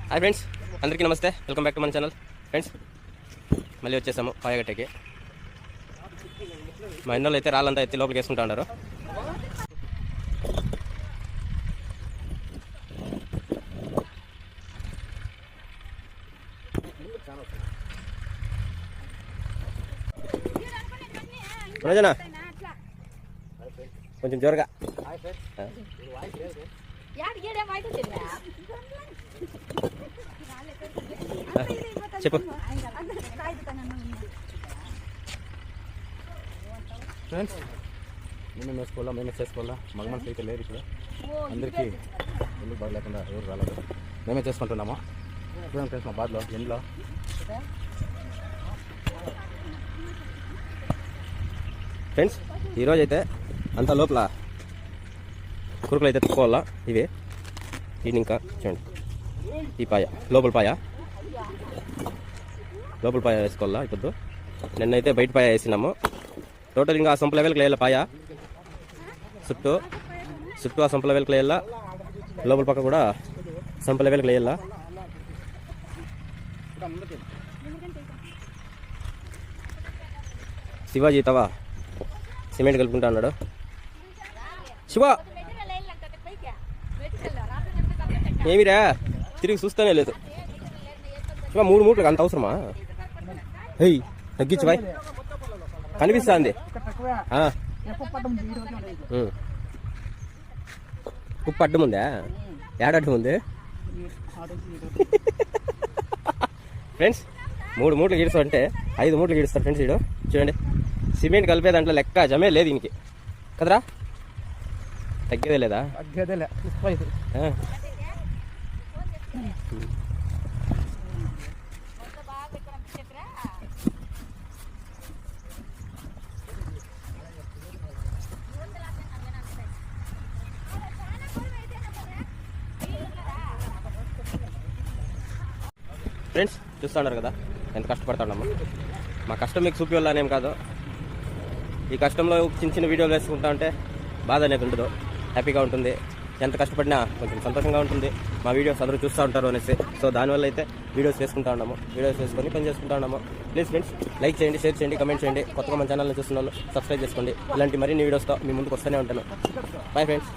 Hi friends, అందరికీ నమస్తే. Welcome back to మన ఛానల్. ఫ్రెండ్స్, మళ్ళీ వచ్చేసాము పాయగట్టకి. మా ఇంట్లో అయితే రాళ్ళంతా ఎత్తి లోపలికి వేసుకుంటా ఉన్నారు. రోజనా కొంచెం జోరుగా చెప్పు. ఫ్రెండ్స్, మేమే చేసుకోవాలా మగ మనసు అయితే లేదు ఇక్కడ. అందరికీ ఎందుకు బాధ లేకుండా ఎవరు రాలేదు, మేమే చేసుకుంటున్నాము. చూడండి ఫ్రెండ్స్, మా బాధలో ఎండ్లో ఫ్రెండ్స్ ఈరోజు అయితే అంత లోపల కురుకులు అయితే తిప్పుకోవాలా. ఇవి ఇంకా చూడండి, ఈ పాయ లోపల పాయ వేసుకోవాలా. ఇప్పుడు నిన్నైతే బయట పాయ వేసినాము. టోటల్ ఇంకా ఆ సొంప లెవెల్కి వేయాలి పాయ. చుట్టూ ఆ సొంప లెవెల్కి వేయాలా. లోపల పక్క కూడా సొంప లెవెల్కి వేయాలా. శివాజీ తవా సిమెంట్ కలుపుకుంటా అన్నాడు. శివ ఏమిరా తిరిగి చూస్తానే లేదు. శివ 3 మూటలకు అంత అవసరమా? హెయ్ తగ్గించు బాయ్, కనిపిస్తుంది. ఉప్పు అడ్డం ఉందా? ఏడడ్డం ఉంది ఫ్రెండ్స్. 3 మూటలు గీడుస్తా అంటే 5 మూటలు గీడుస్తారు ఫ్రెండ్స్. వీడు చూడండి, సిమెంట్ కలిపే దాంట్లో లెక్క జమే లేదు దీనికి కదరా. తగ్గేదే లేదా? ఫ్రెండ్స్, చూస్తూ ఉన్నారు కదా ఎంత కష్టపడుతున్నాము. మా కష్టం మీకు చూపించాలనేం కాదు. ఈ కష్టంలో చిన్న వీడియోలు వేసుకుంటా ఉంటే బాధ అనేది ఉండదు, హ్యాపీగా ఉంటుంది. ఎంత కష్టపడినా కొంచెం సంతోషంగా ఉంటుంది. మా వీడియోస్ అందరూ చూస్తూ ఉంటారు అనేసి. సో దానివల్ల అయితే వీడియోస్ వేసుకుంటా ఉన్నాము. వీడియోస్ వేసుకొని పని చేసుకుంటా ఉన్నాము. ప్లీజ్ ఫ్రెండ్స్, లైక్ చేయండి, షేర్ చేయండి, కమెంట్ చేయండి. కొత్తగా మన ఛానల్ని చూస్తున్న వాళ్ళు సబ్స్క్రైబ్ చేసుకోండి. ఇలాంటి మరిన్ని వీడియోస్తో మీ ముందుకు వస్తూనే ఉంటాను. Bye friends.